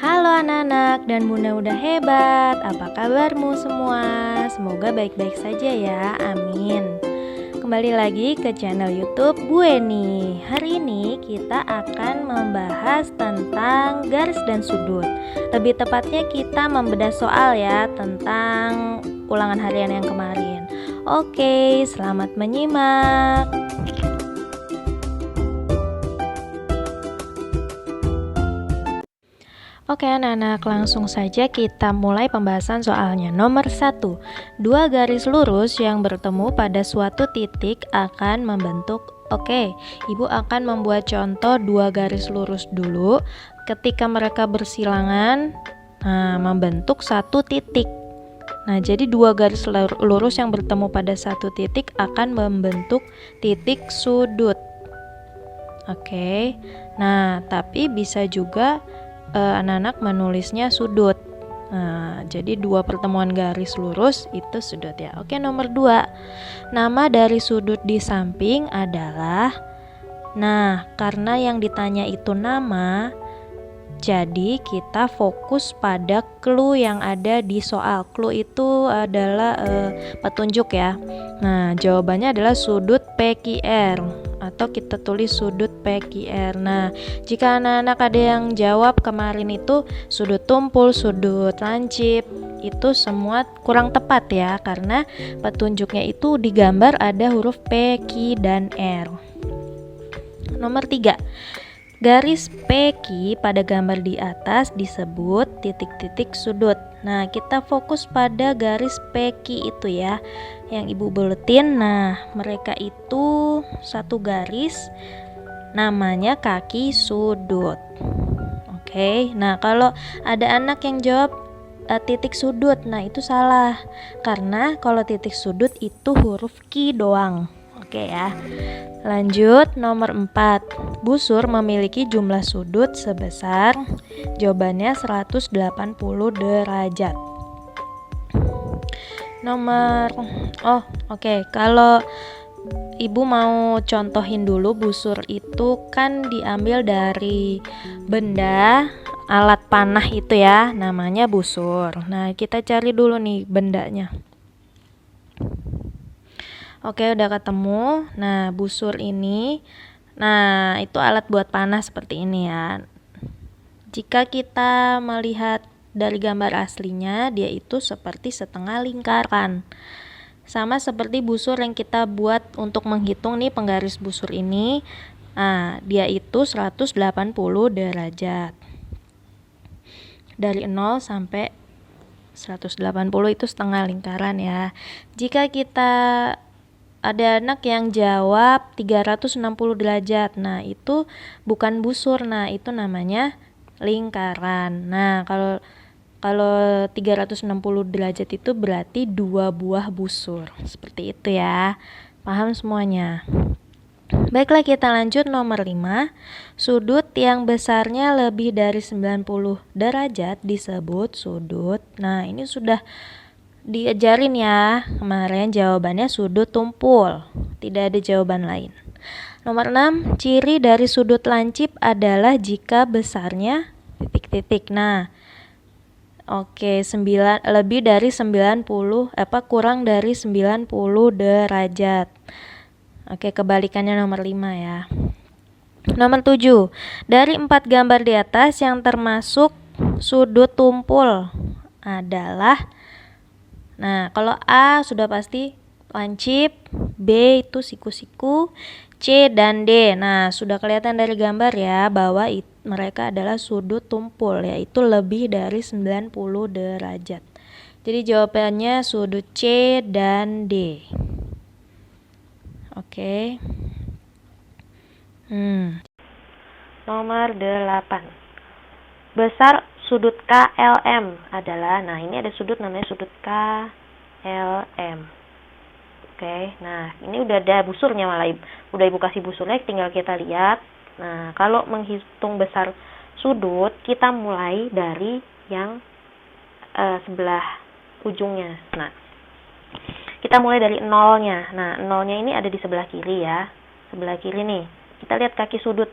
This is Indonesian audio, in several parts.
Halo anak-anak dan bunda-bunda hebat, apa kabarmu semua? Semoga baik-baik saja ya, amin. Kembali lagi ke channel YouTube Bu Eni. Hari ini kita akan membahas tentang garis dan sudut. Lebih tepatnya kita membedah soal ya tentang ulangan harian yang kemarin. Oke, selamat menyimak. Oke anak-anak, langsung saja kita mulai pembahasan soalnya. Nomor 1, dua garis lurus yang bertemu pada suatu titik akan membentuk. Oke, Ibu akan membuat contoh dua garis lurus dulu. Ketika mereka bersilangan, membentuk satu titik. Nah, jadi dua garis lurus yang bertemu pada satu titik akan membentuk titik sudut. Oke, nah tapi bisa juga anak-anak menulisnya sudut. Nah, jadi dua pertemuan garis lurus itu sudut ya. Oke, nomor 2. Nama dari sudut di samping adalah. Nah, karena yang ditanya itu nama, jadi kita fokus pada clue yang ada di soal. Clue itu adalah petunjuk ya. Nah, jawabannya adalah sudut PQR atau kita tulis sudut PQR. Nah, jika anak-anak ada yang jawab kemarin itu sudut tumpul, sudut lancip, itu semua kurang tepat ya, karena petunjuknya itu di gambar ada huruf P, Q, dan R. Nomor 3. Garis PQ pada gambar di atas disebut titik-titik sudut. Nah, kita fokus pada garis PQ itu ya, yang Ibu buletin. Nah, mereka itu satu garis, namanya kaki sudut. Oke, nah kalau ada anak yang jawab titik sudut, nah itu salah, karena kalau titik sudut itu huruf Q doang. Oke ya. Lanjut, nomor 4. Busur memiliki jumlah sudut sebesar, jawabannya 180 derajat. Kalau Ibu mau contohin dulu, busur itu kan diambil dari benda, alat panah itu ya, namanya busur. Nah, kita cari dulu nih bendanya. Oke, udah ketemu. Nah, busur ini, nah itu alat buat panah seperti ini ya. Jika kita melihat dari gambar aslinya, dia itu seperti setengah lingkaran. Sama seperti busur yang kita buat untuk menghitung nih penggaris busur ini. Nah, dia itu 180 derajat. Dari 0 sampai 180 itu setengah lingkaran ya. Jika kita ada anak yang jawab 360 derajat. Nah, itu bukan busur. Nah, itu namanya lingkaran. Nah, kalau 360 derajat itu berarti 2 buah busur. Seperti itu ya. Paham semuanya? Baiklah, kita lanjut nomor 5. Sudut yang besarnya lebih dari 90 derajat disebut sudut. Nah, ini sudah diajarin ya kemarin, jawabannya sudut tumpul, tidak ada jawaban lain. Nomor 6, ciri dari sudut lancip adalah jika besarnya titik-titik. Nah, oke, lebih dari 90 kurang dari 90 derajat. Oke, kebalikannya nomor 5 ya. Nomor 7, dari 4 gambar di atas yang termasuk sudut tumpul adalah. Nah, kalau A sudah pasti lancip, B itu siku-siku, C dan D. Nah, sudah kelihatan dari gambar ya bahwa mereka adalah sudut tumpul, yaitu lebih dari 90 derajat. Jadi jawabannya sudut C dan D. Oke. Nomor 8. Besar sudut KLM adalah, nah ini ada sudut namanya sudut KLM. Oke, nah ini udah ada busurnya, malah udah Ibu kasih busurnya, tinggal kita lihat. Nah, kalau menghitung besar sudut, kita mulai dari yang sebelah ujungnya. Nah, kita mulai dari nolnya. Nah, nolnya ini ada di sebelah kiri ya, sebelah kiri nih. Kita lihat kaki sudut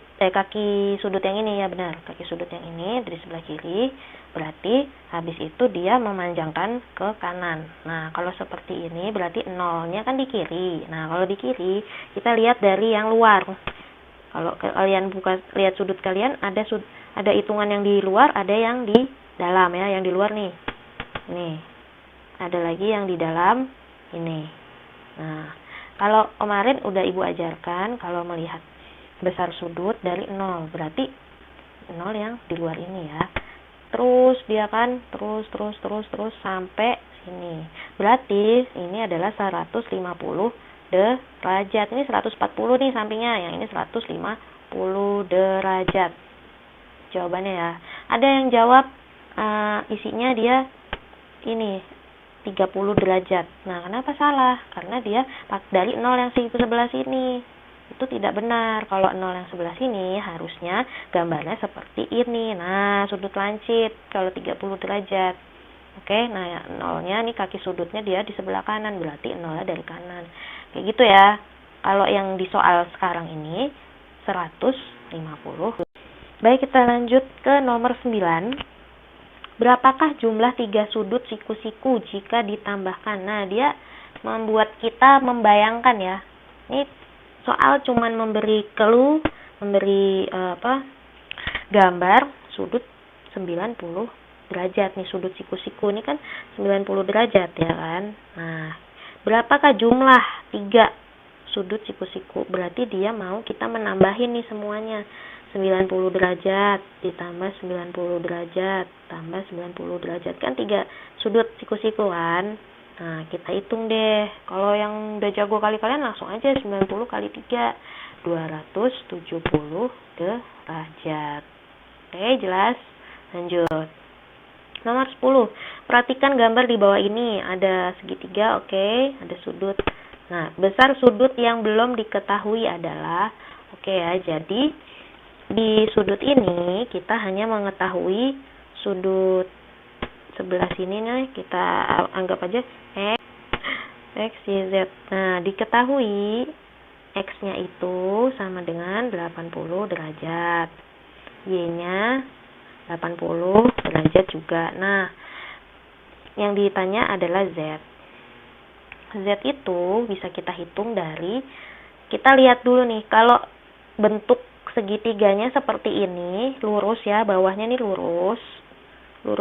yang ini ya, benar. Kaki sudut yang ini dari sebelah kiri. Berarti habis itu dia memanjangkan ke kanan. Nah, kalau seperti ini berarti nolnya kan di kiri. Nah, kalau di kiri kita lihat dari yang luar. Kalau kalian lihat sudut kalian, ada hitungan yang di luar, ada yang di dalam ya. Yang di luar nih. Nih. Ada lagi yang di dalam ini. Nah, kalau kemarin udah Ibu ajarkan kalau melihat besar sudut dari 0, berarti 0 yang di luar ini ya. Terus dia kan terus sampai sini. Berarti ini adalah 150 derajat. Ini 140 nih sampingnya, yang ini 150 derajat. Jawabannya ya. Ada yang jawab isinya dia ini 30 derajat. Nah, kenapa salah? Karena dia dari 0 yang sebelah sini. Itu tidak benar. Kalau 0 yang sebelah sini harusnya gambarnya seperti ini. Nah, sudut lancip kalau 30 derajat. Oke, nah 0-nya nih kaki sudutnya dia di sebelah kanan, berarti 0-nya dari kanan. Kayak gitu ya. Kalau yang di soal sekarang ini 150. Baik, kita lanjut ke nomor 9. Berapakah jumlah 3 sudut siku-siku jika ditambahkan? Nah, dia membuat kita membayangkan ya. Ini soal cuman memberi clue, memberi gambar sudut 90 derajat nih, sudut siku-siku ini kan 90 derajat ya kan. Nah, berapakah jumlah 3 sudut siku-siku? Berarti dia mau kita menambahin nih semuanya. 90 derajat ditambah 90 derajat tambah 90 derajat kan 3 sudut siku-siku kan. Nah, kita hitung deh. Kalau yang udah jago kali kalian langsung aja 90 kali 3, 270 derajat. Oke, jelas? Lanjut. Nomor 10. Perhatikan gambar di bawah ini. Ada segitiga, oke, ada sudut. Nah, besar sudut yang belum diketahui adalah, oke ya, jadi di sudut ini kita hanya mengetahui sudut sebelah sini nih, kita anggap aja X, Y, Z. Nah, diketahui X-nya itu sama dengan 80 derajat. Y-nya 80 derajat juga. Nah, yang ditanya adalah Z. Z itu bisa kita hitung dari, kita lihat dulu nih, kalau bentuk segitiganya seperti ini, lurus ya, bawahnya nih lurus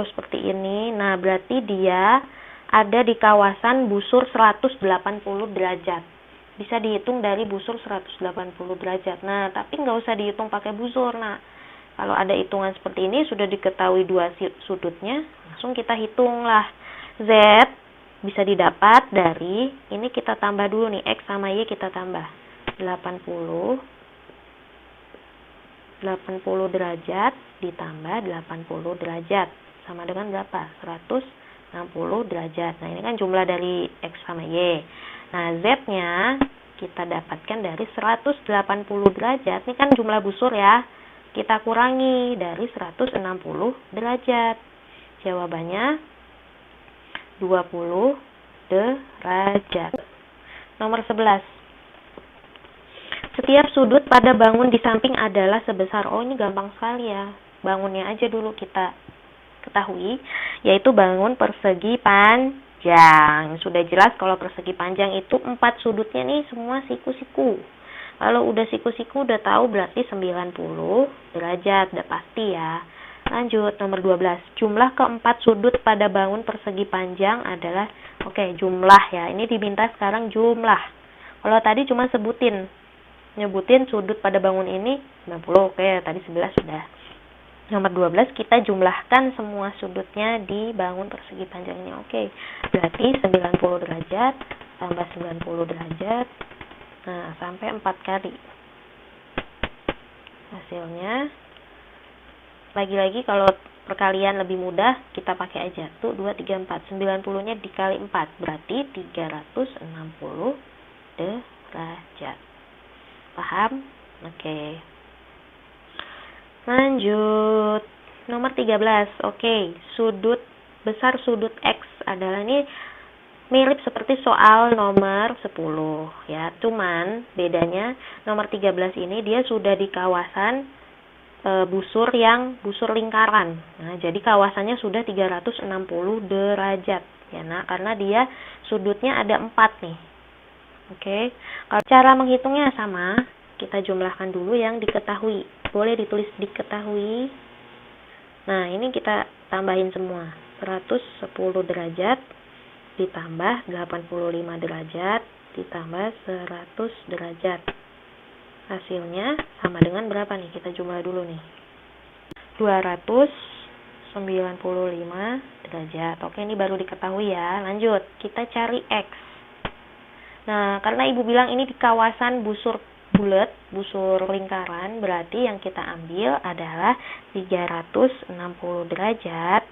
seperti ini. Nah, berarti dia ada di kawasan busur 180 derajat. Bisa dihitung dari busur 180 derajat. Nah, tapi nggak usah dihitung pakai busur. Nah, kalau ada hitungan seperti ini, sudah diketahui 2 sudutnya, langsung kita hitung lah. Z bisa didapat dari, ini kita tambah dulu nih, X sama Y kita tambah. 80 derajat ditambah 80 derajat. Sama dengan berapa? 160 derajat. Nah, ini kan jumlah dari X sama Y. Nah, Z-nya kita dapatkan dari 180 derajat. Ini kan jumlah busur ya. Kita kurangi dari 160 derajat. Jawabannya 20 derajat. Nomor 11. Setiap sudut pada bangun di samping adalah sebesar, ini gampang sekali ya. Bangunnya aja dulu kita ketahui, yaitu bangun persegi panjang. Sudah jelas kalau persegi panjang itu 4 sudutnya nih semua siku-siku. Kalau udah siku-siku udah tahu berarti 90 derajat, udah pasti ya. Lanjut, nomor 12. Jumlah keempat sudut pada bangun persegi panjang adalah, jumlah ya. Ini diminta sekarang jumlah. Kalau tadi cuma nyebutin sudut pada bangun ini 90, tadi 11 sudah. Nomor 12, kita jumlahkan semua sudutnya di bangun persegi panjang ini. Berarti 90 derajat tambah 90 derajat. Nah, sampai 4 kali. Hasilnya, lagi-lagi kalau perkalian lebih mudah, kita pakai aja. 1, 2, 3, 4. 90-nya dikali 4. Berarti 360 derajat. Paham? Lanjut. Nomor 13. Besar sudut X adalah, ini mirip seperti soal nomor 10 ya. Cuman bedanya nomor 13 ini dia sudah di kawasan busur lingkaran. Nah, jadi kawasannya sudah 360 derajat ya Nak, karena dia sudutnya ada 4 nih. Oke. Kalau cara menghitungnya sama, kita jumlahkan dulu yang diketahui. Boleh ditulis diketahui. Nah, ini kita tambahin semua. 110 derajat ditambah 85 derajat ditambah 100 derajat. Hasilnya sama dengan berapa nih? Kita jumlah dulu nih. 295 derajat. Oke, ini baru diketahui ya. Lanjut, kita cari X. Nah, karena Ibu bilang ini di kawasan busur bulat, busur lingkaran, berarti yang kita ambil adalah 360 derajat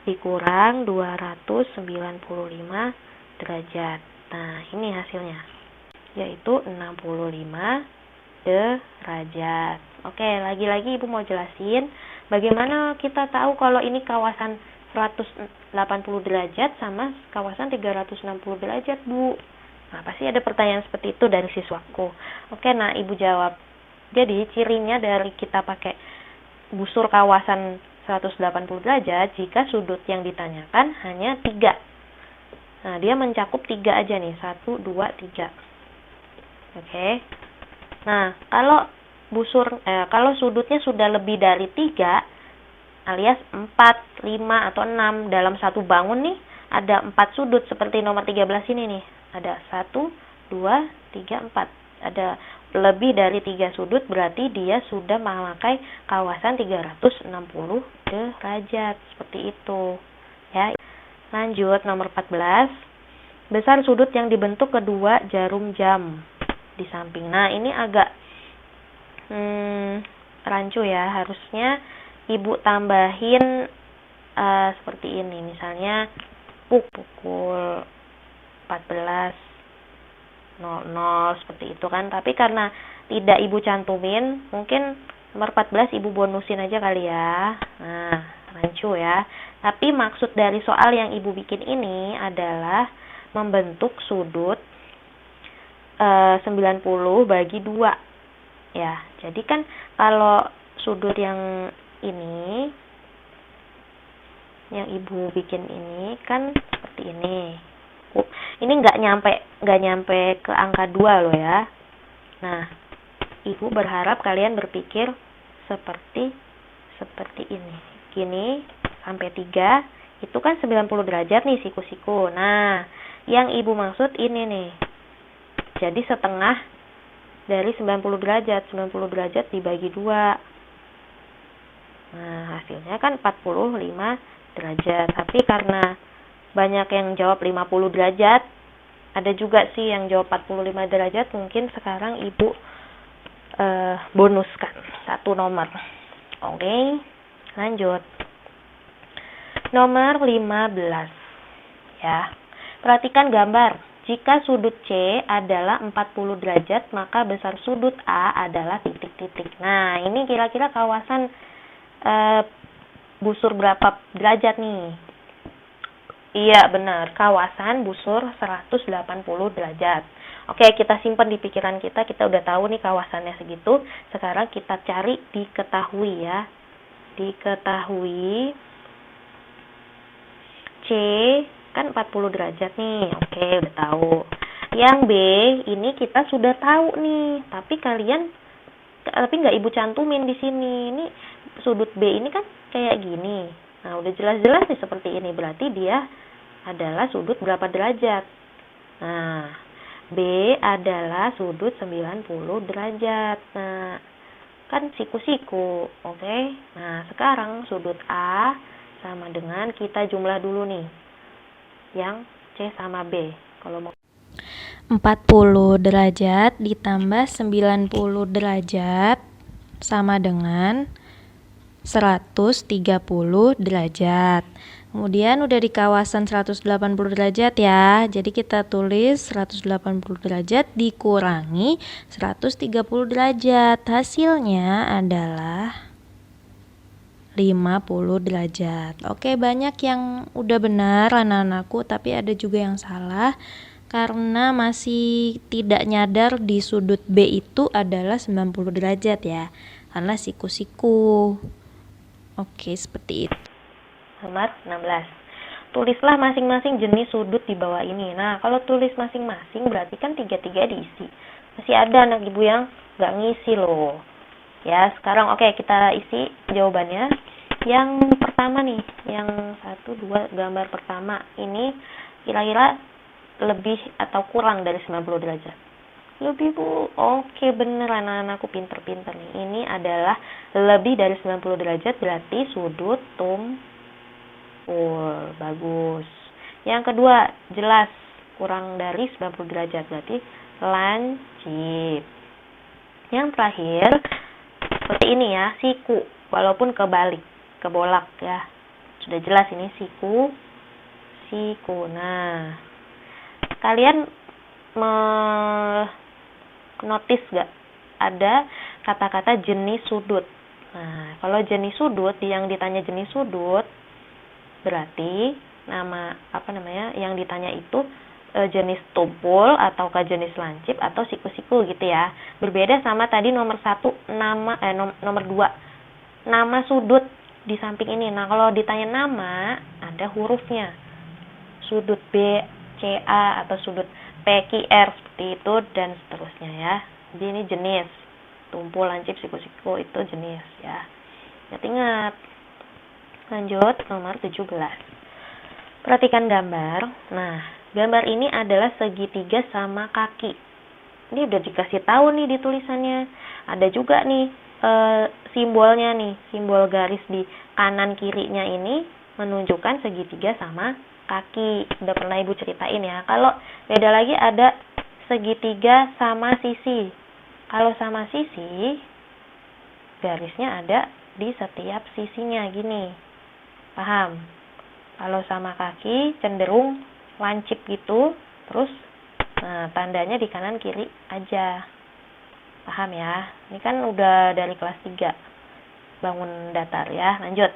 dikurang 295 derajat. Nah, ini hasilnya, yaitu 65 derajat. Oke, lagi-lagi Ibu mau jelasin bagaimana kita tahu kalau ini kawasan 180 derajat sama kawasan 360 derajat, Bu. Nah, pasti ada pertanyaan seperti itu dari siswaku. Oke, nah Ibu jawab. Jadi, cirinya dari kita pakai busur kawasan 180 derajat jika sudut yang ditanyakan hanya 3. Nah, dia mencakup 3 aja nih. 1, 2, 3. Oke. Nah, kalau kalau sudutnya sudah lebih dari 3 alias 4, 5 atau 6 dalam satu bangun nih, ada 4 sudut seperti nomor 13 ini nih. Ada 1, 2, 3, 4. Ada lebih dari 3 sudut, berarti dia sudah memakai kawasan 360 derajat. Seperti itu ya. Lanjut, nomor 14. Besar sudut yang dibentuk kedua jarum jam di samping. Nah, ini agak rancu ya. Harusnya Ibu tambahin seperti ini. Misalnya pukul 14.00 seperti itu kan. Tapi karena tidak Ibu cantumin, mungkin nomor 14 Ibu bonusin aja kali ya. Nah, rancu ya. Tapi maksud dari soal yang Ibu bikin ini adalah membentuk sudut 90 bagi 2 ya. Jadi kan kalau sudut yang ini, yang Ibu bikin ini kan seperti ini. Ini nggak nyampe ke angka 2 loh ya. Nah, Ibu berharap kalian berpikir seperti ini. Gini sampai 3 itu kan 90 derajat nih siku-siku. Nah, yang Ibu maksud ini nih. Jadi setengah dari 90 derajat. 90 derajat dibagi 2. Nah, hasilnya kan 45 derajat. Tapi karena banyak yang jawab 50 derajat, ada juga sih yang jawab 45 derajat, mungkin sekarang Ibu bonuskan 1 nomor. Oke, lanjut. Nomor 15 ya. Perhatikan gambar. Jika sudut C adalah 40 derajat, maka besar sudut A adalah titik-titik. Nah, ini kira-kira kawasan busur berapa derajat nih? Iya, benar. Kawasan busur 180 derajat. Oke, kita simpan di pikiran kita. Kita udah tahu nih kawasannya segitu. Sekarang kita cari diketahui ya. Diketahui C kan 40 derajat nih. Oke, udah tahu. Yang B ini kita sudah tahu nih, tapi nggak Ibu cantumin di sini. Ini sudut B ini kan kayak gini. Nah, udah jelas-jelas nih seperti ini. Berarti dia adalah sudut berapa derajat? Nah, B adalah sudut 90 derajat. Nah, kan siku-siku. Oke. Nah, sekarang sudut A sama dengan kita jumlah dulu nih. Yang C sama B. Kalau mau 40 derajat ditambah 90 derajat sama dengan 130 derajat. Kemudian udah di kawasan 180 derajat ya. Jadi kita tulis 180 derajat dikurangi 130 derajat. Hasilnya adalah 50 derajat. Oke, banyak yang udah benar anak-anakku, tapi ada juga yang salah karena masih tidak nyadar di sudut B itu adalah 90 derajat ya, karena siku-siku. Oke, seperti itu. Nomor 16. Tulislah masing-masing jenis sudut di bawah ini. Nah, kalau tulis masing-masing berarti kan 3-3 diisi. Masih ada anak ibu yang nggak ngisi loh. Ya, sekarang oke, kita isi jawabannya. Yang pertama nih, yang 1, 2, gambar pertama ini kira-kira lebih atau kurang dari 90 derajat. Lebih, Bu. Oke, bener, anak-anakku pinter-pinter nih. Ini adalah lebih dari 90 derajat, berarti sudut tumpul. Bagus. Yang kedua, jelas kurang dari 90 derajat, berarti lancip. Yang terakhir, seperti ini ya, siku, walaupun kebalik, kebolak ya. Sudah jelas ini siku. Nah, kalian notice gak? Ada kata-kata jenis sudut. Nah, kalau jenis sudut, yang ditanya jenis sudut, berarti yang ditanya itu jenis tumpul ataukah jenis lancip atau siku-siku gitu ya. Berbeda sama tadi nomor 1 nomor 2 nama sudut di samping ini. Nah, kalau ditanya nama ada hurufnya. Sudut B, C, A atau sudut P, Q, R seperti itu dan seterusnya ya. Jadi ini jenis. Tumpul, lancip, siku-siku itu jenis ya. Ingat. Lanjut nomor 17. Perhatikan gambar. Nah, gambar ini adalah segitiga sama kaki. Ini udah dikasih tahu nih di tulisannya. Ada juga nih simbolnya nih, simbol garis di kanan kirinya ini menunjukkan segitiga sama kaki. Udah pernah Ibu ceritain ya. Kalau beda lagi ada segitiga sama sisi. Kalau sama sisi, garisnya ada di setiap sisinya gini. Paham? Kalau sama kaki cenderung lancip gitu, terus tandanya di kanan kiri aja. Paham ya? Ini kan udah dari kelas 3 bangun datar ya. Lanjut.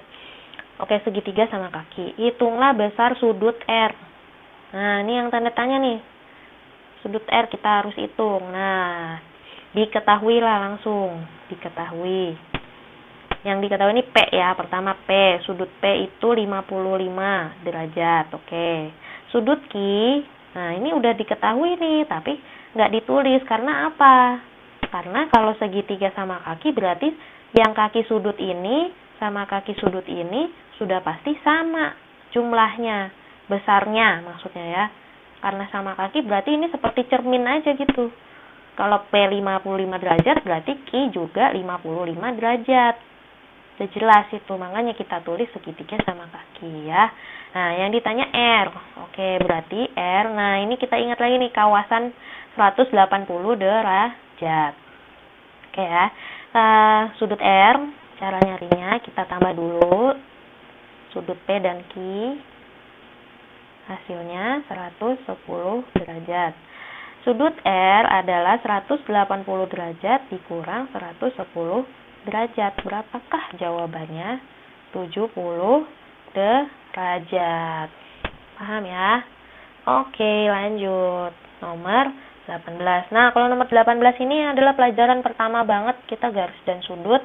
Oke, segitiga sama kaki. Hitunglah besar sudut R. Nah, ini yang tanda tanya nih. Sudut R kita harus hitung. Nah, diketahui lah langsung. Diketahui. Yang diketahui ini P ya. Pertama P. Sudut P itu 55 derajat. Oke. Sudut Q. Nah, ini udah diketahui nih. Tapi nggak ditulis. Karena apa? Karena kalau segitiga sama kaki berarti yang kaki sudut ini sama kaki sudut ini sudah pasti sama jumlahnya, besarnya maksudnya ya. Karena sama kaki berarti ini seperti cermin aja gitu. Kalau P 55 derajat berarti Q juga 55 derajat. Udah jelas itu, makanya kita tulis segitiga sama kaki ya. Nah, yang ditanya R. Oke, berarti R. Nah, ini kita ingat lagi nih kawasan 180 derajat. Oke ya. Sudut R, cara nyarinya kita tambah dulu sudut P dan Q. Hasilnya 110 derajat. Sudut R adalah 180 derajat dikurang 110 derajat. Berapakah jawabannya? 70 derajat. Paham ya? Oke, lanjut. Nomor 18. Nah, kalau nomor 18 ini adalah pelajaran pertama banget kita garis dan sudut.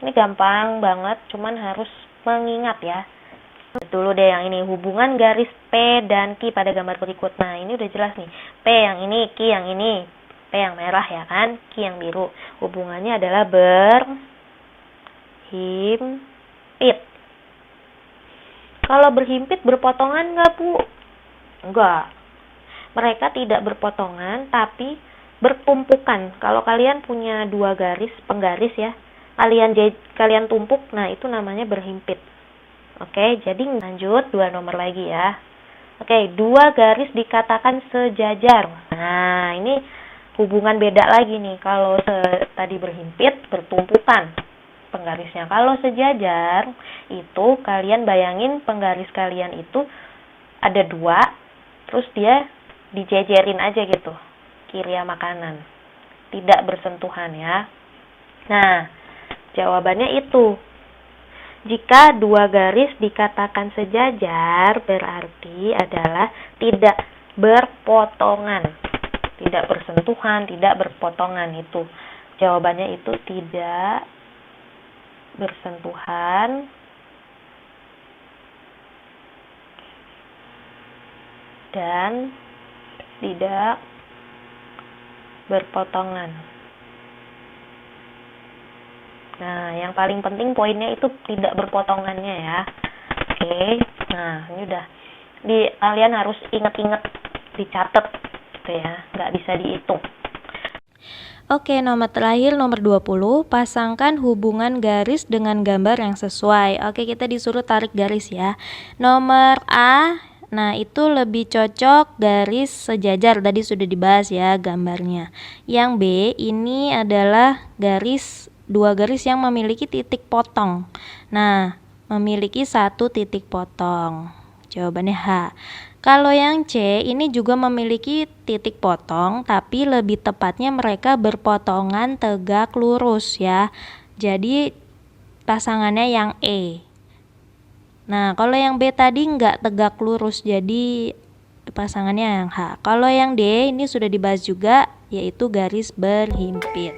Ini gampang banget, cuman harus mengingat ya. Dulu deh yang ini, hubungan garis P dan Q pada gambar berikut. Nah, ini udah jelas nih. P yang ini, Q yang ini. P yang merah ya kan, Q yang biru. Hubungannya adalah berhimpit. Kalau berhimpit berpotongan nggak, Bu? Enggak. Mereka tidak berpotongan, tapi bertumpukan. Kalau kalian punya 2 garis, penggaris ya, kalian tumpuk, nah itu namanya berhimpit. Oke, jadi lanjut 2 nomor lagi ya. Oke, 2 garis dikatakan sejajar. Nah, ini hubungan beda lagi nih. Kalau tadi berhimpit, bertumpukan penggarisnya. Kalau sejajar, itu kalian bayangin penggaris kalian itu ada 2, terus dia dijejerin aja gitu, kiri sama kanan. Tidak bersentuhan ya. Nah, jawabannya itu. Jika dua garis dikatakan sejajar, berarti adalah tidak berpotongan, tidak bersentuhan, tidak berpotongan. Itu jawabannya, itu tidak bersentuhan dan tidak berpotongan. Nah, yang paling penting poinnya itu tidak berpotongannya ya. Oke, nah ini udah. Kalian harus ingat-ingat, dicatat gitu ya, nggak bisa dihitung. Oke, nomor terakhir, nomor 20, pasangkan hubungan garis dengan gambar yang sesuai. Oke, kita disuruh tarik garis ya. Nomor A, nah itu lebih cocok garis sejajar, tadi sudah dibahas ya gambarnya. Yang B, ini adalah dua garis yang memiliki titik potong. Nah, memiliki satu titik potong. Jawabannya H. Kalau yang C, ini juga memiliki titik potong, tapi lebih tepatnya mereka berpotongan tegak lurus ya. Jadi pasangannya yang E. Nah, kalau yang B tadi nggak tegak lurus, jadi pasangannya yang H. Kalau yang D ini sudah dibahas juga, yaitu garis berhimpit.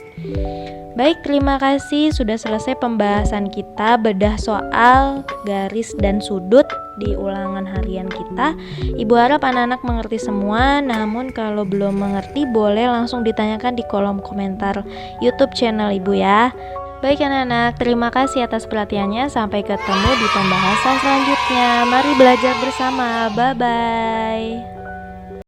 Baik, terima kasih sudah selesai pembahasan kita bedah soal garis dan sudut di ulangan harian kita. Ibu harap anak-anak mengerti semua, namun kalau belum mengerti boleh langsung ditanyakan di kolom komentar YouTube channel Ibu ya. Baik anak-anak, terima kasih atas perhatiannya. Sampai ketemu di pembahasan selanjutnya. Mari belajar bersama. Bye-bye.